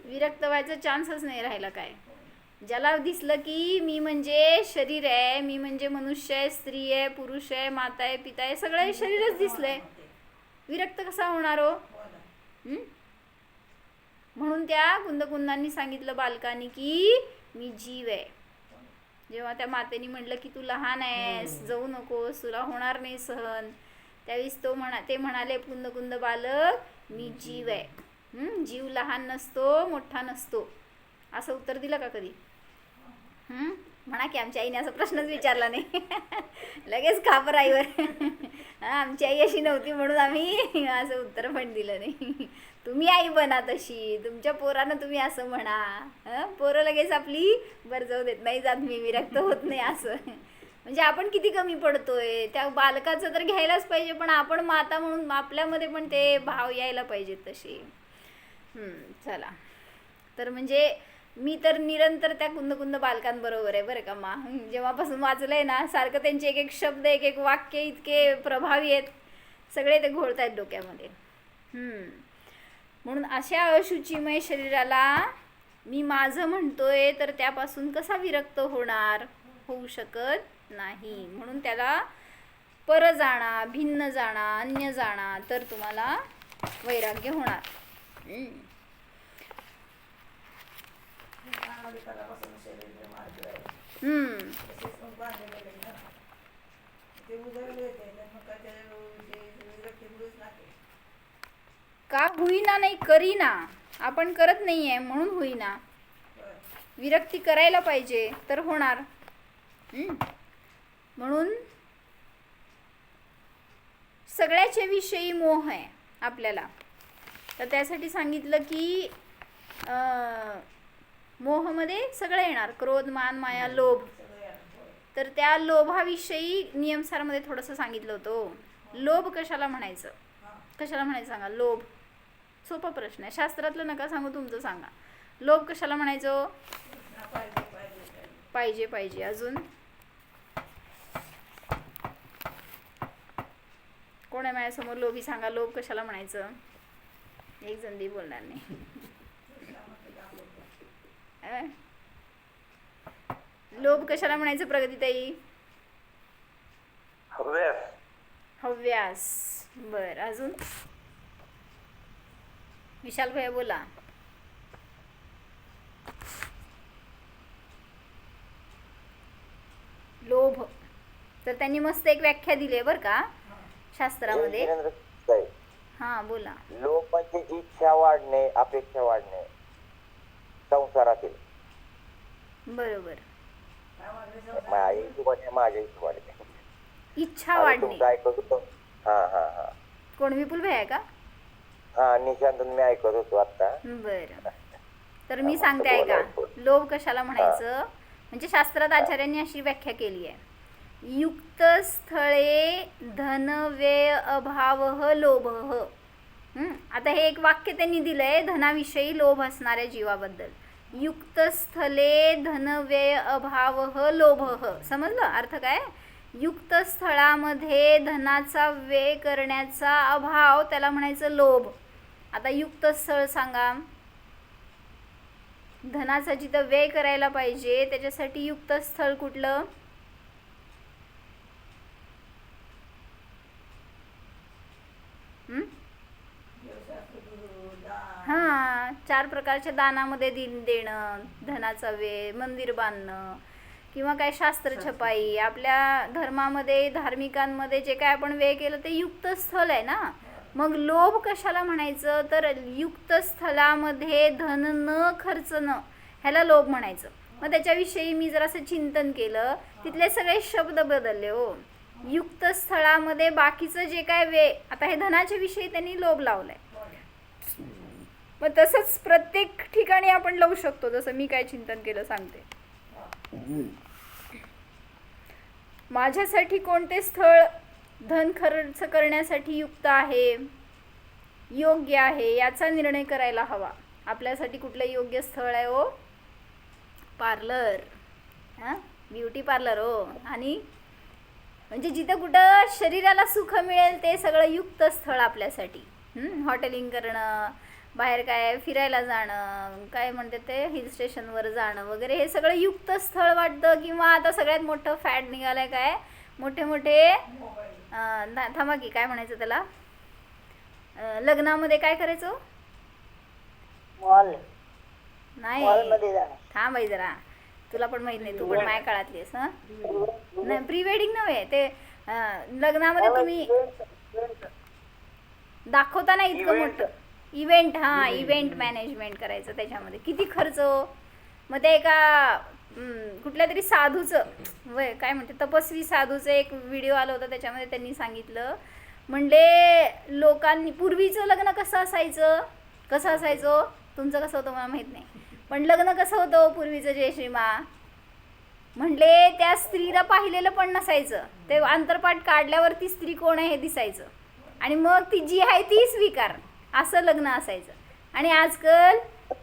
विरक्त व्हायचा चान्सच नाही राहिला. काय ज्याला दिसलं की मी म्हणजे शरीर आहे, मी म्हणजे मनुष्य आहे, स्त्री आहे, पुरुष आहे, माता आहे, पिता आहे, सगळं शरीरच दिसलंय, विरक्त कसा होणार हो? म्हणून त्या कुंदकुंदांनी सांगितलं बालकांनी की मी जीव आहे. जेव्हा त्या मातेने म्हटलं की तू लहान आहेस, जाऊ नकोस, तुला होणार नाही सहन, त्यावेळेस ते म्हणाले कुंदकुंद बालक मी जीव आहे. जीव लहान नसतो, मोठा नसतो. असं उत्तर दिलं का कधी? म्हणा की आमच्या आईने असा प्रश्नच विचारला नाही. लगेच खापराईवर. आमची आई अशी नव्हती म्हणून आम्ही असं उत्तर पण दिलं नाही. तुम्ही आई बना तशी, तुमच्या पोरानं तुम्ही असं म्हणा. पोरं लगेच आपली बरं जाऊ देत नाही, जात मी विरक्त होत नाही असं. म्हणजे आपण किती कमी पडतोय. त्या बालकाचं तर घ्यायलाच पाहिजे, पण आपण माता म्हणून आपल्यामध्ये पण ते भाव यायला पाहिजेत तसे. चला, तर म्हणजे मी तर निरंतर त्या कुंद बालकांबरोबर आहे बरं का मा. जेव्हापासून वाचलंय ना, सारखं त्यांचे एक एक शब्द, एक एक वाक्य इतके प्रभावी आहेत, सगळे ते घोळत आहेत डोक्यामध्ये. म्हणून अशा अशुचिमय शरीराला मी माझं म्हणतोय तर त्यापासून कसा विरक्त होणार? होऊ शकत नाही. म्हणून त्याला पर जाणा, भिन्न जाणा, अन्य जाणा, तर तुम्हाला वैराग्य होणार. का होईना? नाही करीना, आपण करत नाहीये म्हणून होईना. विरक्ती करायला पाहिजे तर होणार. म्हणून सगळ्याच्या विषयी मोह आहे आपल्याला. तर त्यासाठी सांगितलं की मोहमध्ये सगळं येणार, क्रोध, मान, माया, लोभ. तर त्या लोभाविषयी नियमसारमध्ये थोडंसं सांगितलं होतं. लोभ कशाला म्हणायचं, कशाला म्हणायचं सांगा. लोभ सोपा प्रश्न आहे, शास्त्रातलं नका सांगू, तुमचं सांगा. लोभ कशाला म्हणायचं. पाहिजे पाहिजे. अजून कोण आहे माझ्यासमोर लोभी, सांगा. लोभ कशाला म्हणायचं. एक जण बी बोलणार नाही. लोभ कशाला म्हणायचं प्रगतीताई. हव्यास. हव्यास. बर. अजून विशाल भैया बोला. लोभ तर त्यांनी मस्त एक व्याख्या दिली आहे बरं का शास्त्रामध्ये. हा बोला. लोभ म्हणजे इच्छा वाढणे, अपेक्षा वाढणे संसारातील. बरोबर. माझ्या इच्छा वाढणे. इच्छा वाढणे. हा हा हा. कोण विपुल भैया आहे का. हा निशांत मी ऐकत होतो आता. बर. तर मी सांगते ऐका. लोभ कशाला म्हणायचं म्हणजे शास्त्रात आचार्यांनी अशी व्याख्या केली आहे. युक्त स्थळे धन व्यय अभाव लोभ. आता हे एक वाक्य त्यांनी दिलंय धनाविषयी लोभ असणाऱ्या जीवाबद्दल. युक्त स्थले धन व्यय अभाव लोभ. समजलं अर्थ काय. युक्त स्थळामध्ये धनाचा व्यय करण्याचा अभाव त्याला म्हणायचं लोभ. आता युक्त स्थळ सांगा. धनाचा जिथं व्यय करायला पाहिजे त्याच्यासाठी युक्त स्थळ कुठलं. हा 4 प्रकारच्या दानामध्ये देणं, धनाचा व्यय, मंदिर बांधणं किंवा काय शास्त्र छपाई. आपल्या धर्मामध्ये धार्मिकांमध्ये जे काय आपण व्यय केलं ते युक्त स्थल आहे ना. मग लोभ कशाला म्हणायचं तर युक्त स्थलामध्ये धन न खर्चणं ह्याला लोभ म्हणायचं. मग त्याच्याविषयी मी जरासं चिंतन केलं, तिथले सगळे शब्द बदलले हो. युक्त स्थळामध्ये बाकीचं जे काय व्यय, आता हे धनाच्या विषयी त्यांनी लोभ लावलाय. मग तसंच प्रत्येक ठिकाणी आपण लावू शकतो. जसं मी काय चिंतन केलं सांगते. माझ्यासाठी कोणते स्थळ धन खर्च करण्यासाठी युक्त आहे, योग्य आहे याचा निर्णय करायला हवा. आपल्यासाठी कुठलं योग्य स्थळ आहे हो. पार्लर. ब्युटी पार्लर हो. आणि म्हणजे जिथं कुठं शरीराला सुख मिळेल ते सगळं युक्त स्थळ आपल्यासाठी. हॉटेलिंग करणं, बाहेर काय फिरायला जाणं, काय म्हणते ते हिल स्टेशनवर जाणं वगैरे, हे सगळं युक्त स्थळ वाटतं. किंवा आता सगळ्यात मोठं फॅड निघालंय काय, मोठे मोठे थांबा की काय म्हणायचं त्याला, लग्नामध्ये काय करायचं. नाही थांब बाई जरा, तुला पण माहित नाही, तू पण माझ्या काळातली आहेस. नाही प्री वेडिंग नव्हे ते. लग्नामध्ये तुम्ही दाखवता ना इतकं मोठं इव्हेंट. हा इव्हेंट मॅनेजमेंट करायचं, त्याच्यामध्ये किती खर्च. मग ते एका कुठल्या तरी साधूचं वय काय म्हणते तपस्वी साधूचं एक व्हिडिओ आला होता. त्याच्यामध्ये त्यांनी सांगितलं म्हणजे लोकांनी पूर्वीचं लग्न कसं असायचं. तुमचं कसं होतं मला माहीत नाही, पण लग्न कसं होतं पूर्वीचं जयश्रीमा म्हणले त्या स्त्रीला पाहिलेलं पण नसायचं. ते आंतरपाठ काढल्यावर ती स्त्री कोण आहे हे दिसायचं आणि मग ती जी आहे ती स्वीकार, असं लग्न असायचं. आणि आजकाल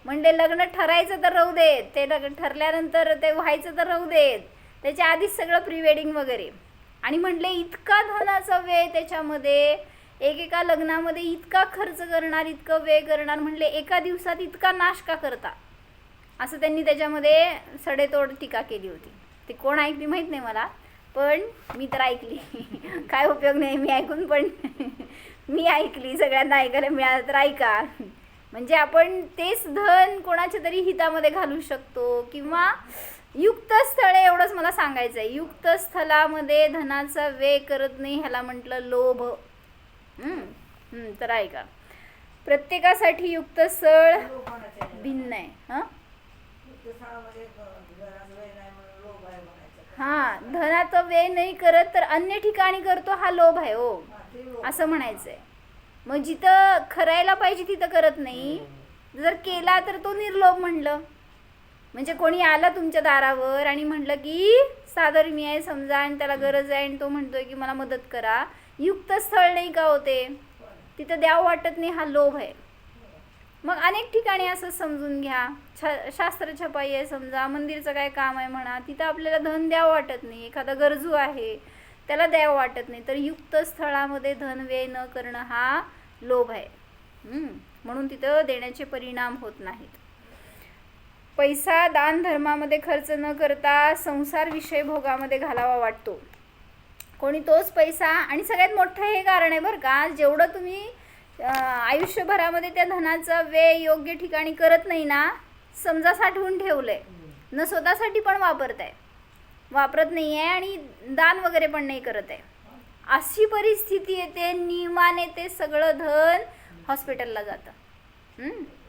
म्हणजे लग्न ठरायचं तर राहू देत, ते लग्न ठरल्यानंतर ते व्हायचं तर राहू देत, त्याच्या आधीच सगळं प्री वेडिंग वगैरे. आणि म्हटले इतका धनाचा व्यय त्याच्यामध्ये, एकेका लग्नामध्ये इतका खर्च करणार, इतकं व्यय करणार, म्हटले एका दिवसात इतका नाश का करता, असं त्यांनी त्याच्यामध्ये सडेतोड टीका केली होती. ते कोण ऐकली माहीत नाही मला, पण मी तर ऐकली. काय उपयोग नाही मी ऐकून, पण मी ऐकली. सगळ्यांना ऐकायला मिळालं तर ऐका. म्हणजे आपण तेच धन कोणाच्या तरी हितामध्ये घालू शकतो. किंवा युक्त स्थळे, एवढंच मला सांगायचं आहे. युक्त स्थलामध्ये धनाचा व्यय करत नाही ह्याला म्हटलं लोभ. तर ऐका, प्रत्येकासाठी युक्त स्थळ भिन्न आहे. धनाचा व्यय नाही करत तर अन्य ठिकाणी करतो, हा लोभ आहे हो, असं म्हणायचंय. मग जिथं करायला पाहिजे तिथं करत नाही, जर केला तर तो निर्लोभ म्हणलं. म्हणजे कोणी आला तुमच्या दारावर आणि म्हटलं की सादर मी आहे समजा आणि त्याला गरज आहे आणि तो म्हणतोय की मला मदत करा, युक्त स्थळ नाही का होते, तिथं द्यावं वाटत नाही, हा लोभ आहे. मग अनेक ठिकाणी असं समजून घ्या, शास्त्र छपाई आहे समजा, मंदिरचं काय काम आहे म्हणा, तिथं आपल्याला धन द्यावं वाटत नाही, एखादा गरजू आहे त्याला द्यावं वाटत नाही, तर युक्त स्थळामध्ये धन व्यय न करणं हा लोभ आहे. म्हणून तिथं देण्याचे परिणाम होत नाहीत. पैसा दान धर्मामध्ये खर्च न करता संसार विषय भोगामध्ये घालावा वाटतो. कोणी तोच पैसा, आणि सगळ्यात मोठं हे कारण आहे बरं का, जेवढं तुम्ही आयुष्यभरामध्ये त्या धनाचा व्यय योग्य ठिकाणी करत नाही ना, समजा साठवून ठेवलंय न स्वतःसाठी पण वापरत नाही आहे आणि दान वगैरे पण नाही करत आहे, अशी परिस्थिती येते, नियमाने ते सगळं धन हॉस्पिटलला जातं.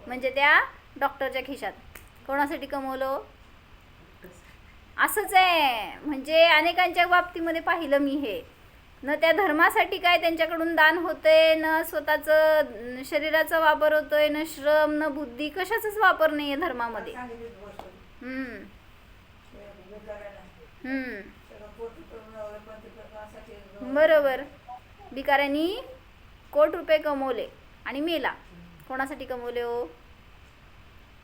म्हणजे त्या डॉक्टरच्या खिशात. कोणासाठी कमवलं? असंच आहे. म्हणजे अनेकांच्या बाबतीमध्ये पाहिलं मी हे, न त्या धर्मासाठी काय त्यांच्याकडून दान होतंय, न स्वतःचं शरीराचा वापर होतोय, न श्रम, न बुद्धी, कशाचाच वापर नाही आहे धर्मामध्ये. बरोबर. भिकाऱ्यांनी कोट रुपये कमवले आणि मेला. कोणासाठी कमवले हो?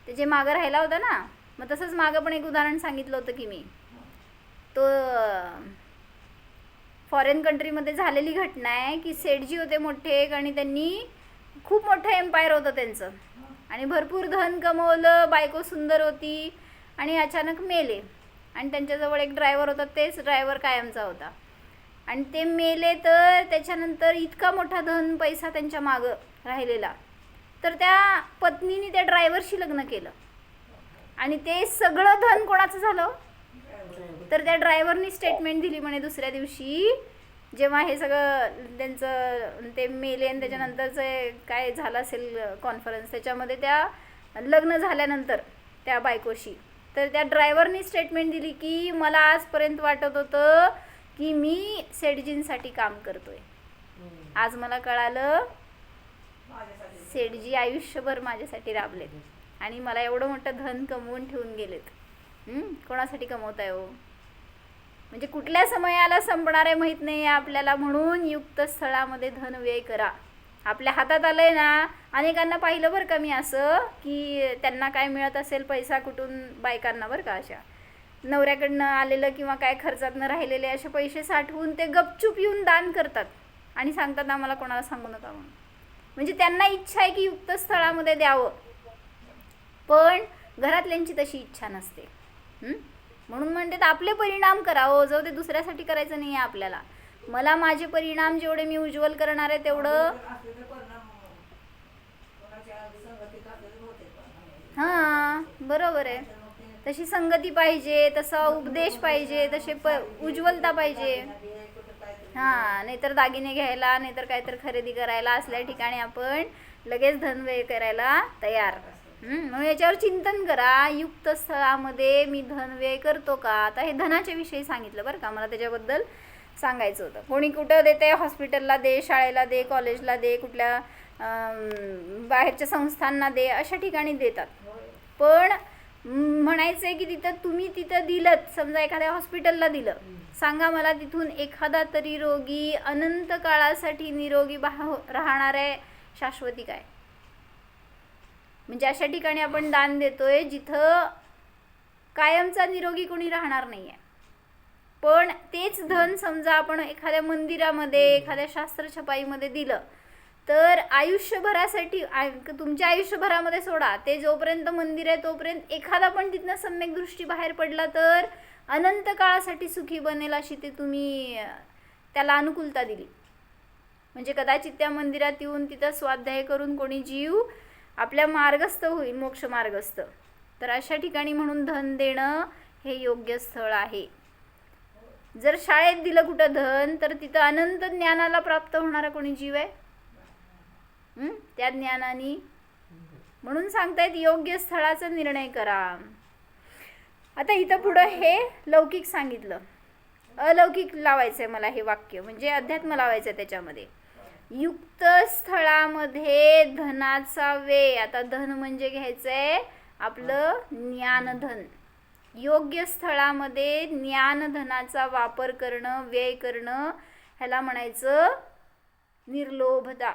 ते जे मागं राहिला होता ना, मग तसंच मागं पण एक उदाहरण सांगितलं होतं की मी, तो फॉरेन कंट्रीमध्ये झालेली घटना आहे की सेठजी होते मोठे एक, आणि त्यांनी खूप मोठं एम्पायर होतं त्यांचं आणि भरपूर धन कमवलं, बायको सुंदर होती आणि अचानक मेले. आणि त्यांच्याजवळ एक ड्रायव्हर होता, तेच ड्रायव्हर कायमचा होता, आणि ते मेले. तर त्याच्यानंतर इतका मोठा धन पैसा त्यांच्या मागं राहिलेला, तर त्या पत्नीने त्या ड्रायव्हरशी लग्न केलं आणि ते सगळं धन कोणाचं झालं? तर त्या ड्रायव्हरनी स्टेटमेंट दिली म्हणे दुसऱ्या दिवशी, जेव्हा हे सगळं त्यांचं ते मेले आणि त्याच्यानंतरचं काय झालं असेल कॉन्फरन्स, त्याच्यामध्ये त्या लग्न झाल्यानंतर त्या बायकोशी, तर त्या ड्रायव्हरनी स्टेटमेंट दिली की मला आजपर्यंत वाटत होतं की मी सेठजींसाठी काम करतोय, आज मला कळालं सेठजी आयुष्यभर माझ्यासाठी राबलेत आणि मला एवढं मोठं धन कमवून ठेवून गेलेत. कोणासाठी कमवताय हो? म्हणजे कुठल्या समयाला संपणार आहे माहीत नाही आपल्याला, म्हणून युक्त स्थळामध्ये धन व्यय करा. आपल्या हातात आलंय ना, अनेकांना पाहिलं बरं का मी असं की त्यांना काय मिळत असेल पैसा कुठून, बायकांना बरं का, अशा नवऱ्याकडनं आलेलं किंवा काय खर्चातनं राहिलेले असे पैसे साठवून ते गपचूप येऊन दान करतात आणि सांगतात आम्हाला कोणाला सांगू नका म्हणून. म्हणजे त्यांना इच्छा आहे की युक्त स्थळामध्ये द्यावं, पण घरातल्यांची तशी इच्छा नसते. म्हणून म्हणतात आपले परिणाम करावं, जाऊ ते दुसऱ्यासाठी करायचं नाही आहे आपल्याला. मला माझे परिणाम जेवढे मी उज्ज्वल करणार आहे तेवढं, हां बरोबर आहे, तशी संगती पाहिजे, तसा उपदेश पाहिजे, तसे उज्ज्वलता पाहिजे. हां, नाहीतर दागिने घ्यायला, नाहीतर काहीतरी खरेदी करायला असल्या ठिकाणी आपण लगेच धन व्यय करायला तयार. म्हणून याच्यावर चिंतन करा, युक्त स्थळामध्ये मी धन व्यय करतो का. आता हे धनाच्या विषयी सांगितलं बरं का, मला त्याच्याबद्दल सांगायचं होतं. कोणी कुठं देते, हॉस्पिटलला दे, शाळेला दे, कॉलेजला दे, कुठल्या बाहेरच्या संस्थांना दे, अशा ठिकाणी देतात. पण म्हणायचं आहे की तुम्ही तिथं दिलं, समजा एखाद्या हॉस्पिटलला दिलं, सांगा मला तिथून एखादा तरी रोगी अनंत काळासाठी निरोगी राहणार आहे शाश्वती काय? म्हणजे अशा ठिकाणी आपण दान देतोय जिथं कायमचा निरोगी कोणी राहणार नाही आहे. पण तेच धन समजा आपण एखाद्या मंदिरामध्ये, एखाद्या शास्त्र छपाईमध्ये दिलं, तर आयुष्यभरासाठी, तुमच्या आयुष्यभरामध्ये सोडा, ते जोपर्यंत मंदिर आहे तोपर्यंत एखादा पण तिथनं सम्यक दृष्टी बाहेर पडला तर अनंत काळासाठी सुखी बनेल, अशी ते तुम्ही त्याला अनुकूलता दिली. म्हणजे कदाचित त्या मंदिरात येऊन तिथं स्वाध्याय करून कोणी जीव आपल्या मार्गस्थ होईल, मोक्ष मार्गस्थ. तर अशा ठिकाणी म्हणून धन देणं हे योग्य स्थळ आहे. जर शाळेत दिलं कुठं धन, तर तिथं अनंत ज्ञानाला प्राप्त होणारा कोणी जीव आहे त्या ज्ञानाने. म्हणून सांगतायत योग्य स्थळाचा निर्णय करा. आता इथं पुढं हे लौकिक सांगितलं, अलौकिक लावायचं आहे मला हे वाक्य, म्हणजे अध्यात्म लावायचं आहे त्याच्यामध्ये. युक्त स्थळामध्ये धनाचा व्यय. आता धन म्हणजे घ्यायचंय आपलं ज्ञानधन. योग्य स्थळामध्ये ज्ञानधनाचा वापर करणं, व्यय करणं, ह्याला म्हणायचं निर्लोभता.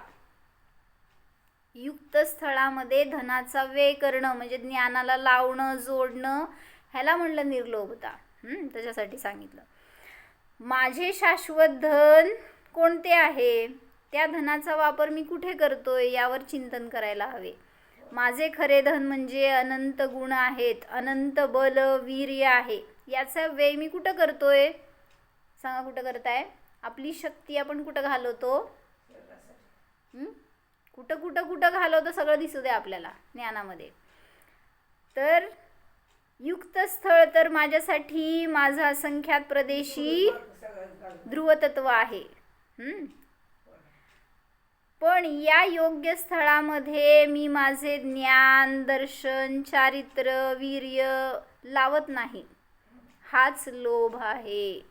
युक्त स्थळामध्ये धनाचा व्यय करणं म्हणजे ज्ञानाला लावणं, जोडणं, ह्याला म्हणलं निर्लोभता. त्याच्यासाठी सांगितलं. माझे शाश्वत धन कोणते आहे, त्या धनाचा वापर मी कुठे करतोय यावर चिंतन करायला हवे. माझे खरे धन म्हणजे अनंत गुण आहेत, अनंत बल वीर्य आहे. याचा व्यय मी कुठं करतोय सांगा, कुठं करताय? आपली शक्ती आपण कुठं घालवतो? कुठं कुठं कुठं घालवतो सगळं दिसू दे आपल्याला ज्ञानामध्ये. तर युक्त स्थळ तर माझ्यासाठी माझा असंख्यात प्रदेशी ध्रुवतत्व आहे. पण या योग्य स्थळामध्ये मी माझे ज्ञान, दर्शन, चारित्र्य, वीर्य लावत नाही. हाच लोभ आहे.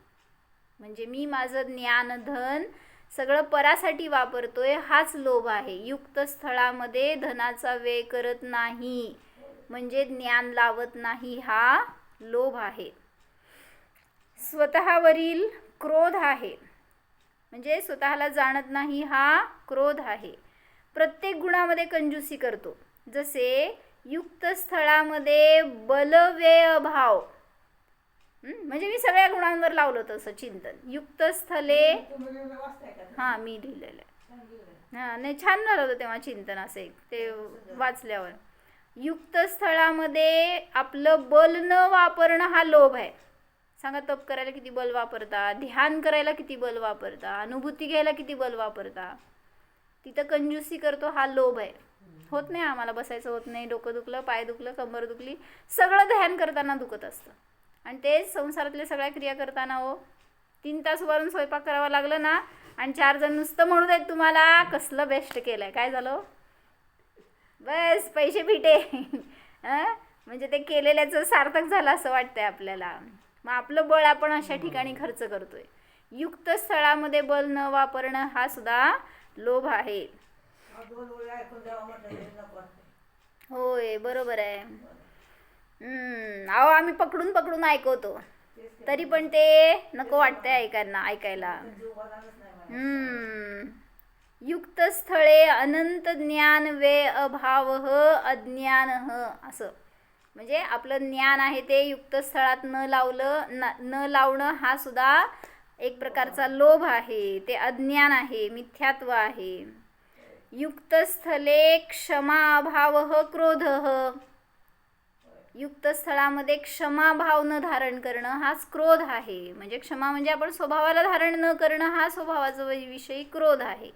म्हणजे मी माझं ज्ञानधन सगळं परासाठी वापरतोय, हाच लोभ आहे. युक्त स्थळामध्ये धनाचा व्यय करत नाही म्हणजे ज्ञान लावत नाही, हा लोभ आहे. स्वतःवरील क्रोध आहे म्हणजे स्वतःला जाणत नाही, हा क्रोध आहे. प्रत्येक गुणामध्ये कंजूसी करतो. जसे युक्त स्थळामध्ये बलव्यय भाव, म्हणजे मी सगळ्या गुणांवर लावलं तसं चिंतन. युक्त स्थले मी लिहिलेलं आहे. नाही, छान झालं होतं तेव्हा चिंतन असे ते वाचल्यावर. युक्त स्थळामध्ये आपलं बल न वापरणं हा लोभ आहे. सांगा, तप करायला किती बल वापरता, ध्यान करायला किती बल वापरता, अनुभूती घ्यायला किती बल वापरता. तिथं कंजूसी करतो, हा लोभ आहे. होत नाही आम्हाला, बसायचं होत नाही, डोकं दुखलं, पाय दुखलं, कंबर दुखली, सगळं ध्यान करताना दुखत असतं. आणि तेच संसारातल्या सगळ्या क्रिया करताना 3 तास उभारून स्वयंपाक करावा लागलं ना, आणि 4 जण नुसतं म्हणू देत तुम्हाला कसलं बेस्ट केलंय, काय झालं, बस पैसे फिटे. म्हणजे ते केलेल्याचं सार्थक झालं असं वाटतंय आपल्याला. मग आपलं बळ आपण अशा ठिकाणी खर्च करतोय. युक्त स्थळामध्ये बल न वापरणं हा सुद्धा लोभ आहे. होय, बरोबर आहे. अहो, आम्ही पकडून पकडून ऐकवतो तरी पण ते नको वाटतंय ऐकायला. युक्त स्थळे अनंत ज्ञान वे अभाव अज्ञान असं. म्हणजे आपलं ज्ञान आहे ते युक्त स्थळात न लावणं हा सुद्धा एक प्रकारचा लोभ आहे. ते अज्ञान आहे, मिथ्यात्व आहे. युक्त स्थले क्षमा अभाव क्रोध. युक्त स्थळामध्ये क्षमाभाव न धारण करणं हाच क्रोध आहे. म्हणजे क्षमा म्हणजे आपण स्वभावाला धारण न करणं, हा स्वभावाचा विषयी क्रोध आहे.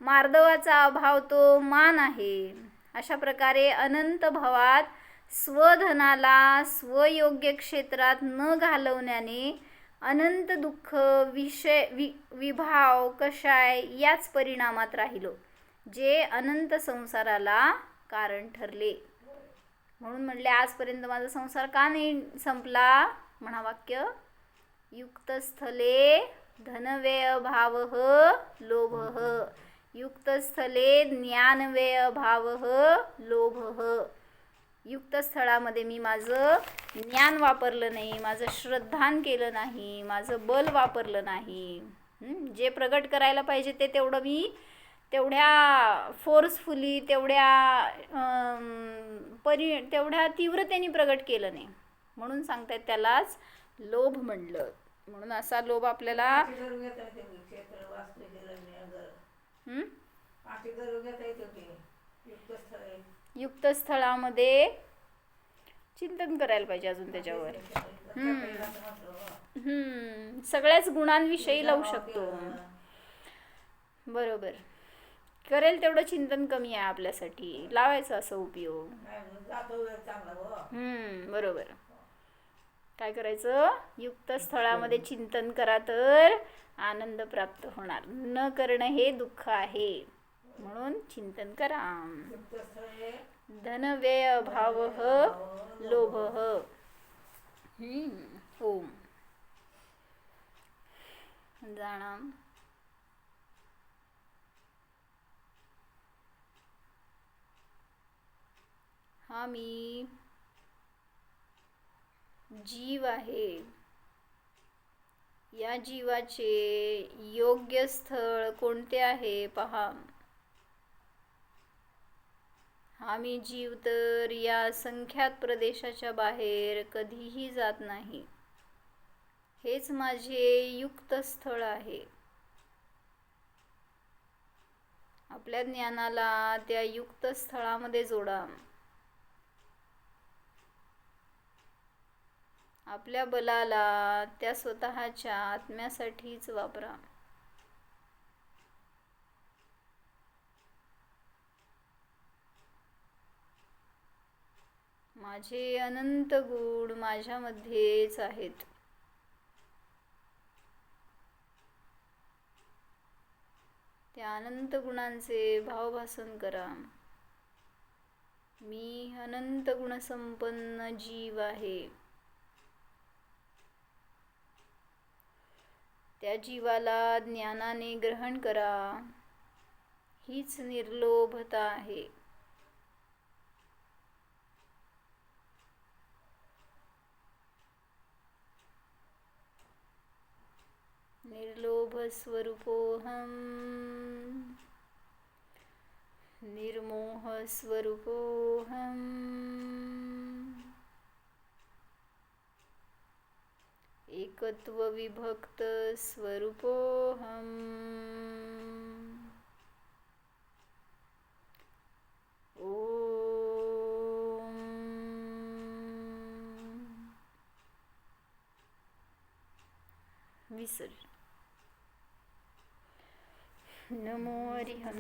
मार्दवाचा अभाव तो मान आहे. अशा प्रकारे अनंत भावात स्वधनाला स्वयोग्य क्षेत्रात न घालवण्याने अनंत दुःख, विभाव, कषाय याच परिणामात राहिलो, जे अनंत संसाराला कारण ठरले. म्हणून म्हणले आजपर्यंत माझा संसार का नाही संपला. म्हणा वाक्य, युक्त स्थले धनव्यय भाव लोभ, युक्त स्थले ज्ञानव्यय भाव लोभ. युक्त स्थळामध्ये मी माझं ज्ञान वापरलं नाही, माझं श्रद्धान केलं नाही, माझं बल वापरलं नाही. जे प्रगट करायला पाहिजे ते तेवढं मी तेवढ्या फोर्सफुली, तेवढ्या तीव्रतेने प्रगट केलं नाही. म्हणून सांगतायत त्यालाच लोभ म्हणलं. म्हणून असा लोभ आपल्याला युक्त स्थळामध्ये चिंतन करायला पाहिजे अजून त्याच्यावर. सगळ्याच गुणांविषयी लावू शकतो. बरोबर, करेल तेवढं चिंतन कमी आहे आपल्यासाठी, लावायचं असं उपयोग. बरोबर. काय करायचं, युक्त स्थळामध्ये चिंतन करा तर आनंद प्राप्त होणार. न करणं हे दुःख आहे, म्हणून चिंतन करा. धनव्यय भाव लोभ. ओम जाणाम. हा मी जीव आहे. या जीवाचे योग्य स्थळ कोणते आहे पहा. हा मी जीव तर या संख्यात प्रदेशाच्या बाहेर कधीही जात नाही. हेच माझे युक्त स्थळ आहे. आपल्या ज्ञानाला त्या युक्त स्थळामध्ये जोडा. आपल्या बलाला त्या स्वतःच्या आत्म्यासाठीच वापरा. माझे अनंत गुण माझ्यामध्येच आहेत. त्या अनंत गुणांचे भावभासन करा. मी अनंत गुणसंपन्न जीव आहे. त्या जीवाला ज्ञानाने ग्रहण करा. हीच निर्लोभता आहे. निर्लोभ स्वरूपोऽहम्, निर्मोह स्वरूपोऽहम्, एकत्व विभक्त स्वरूपोऽहम्. ओम विसर्जन. नमो हरिहंस.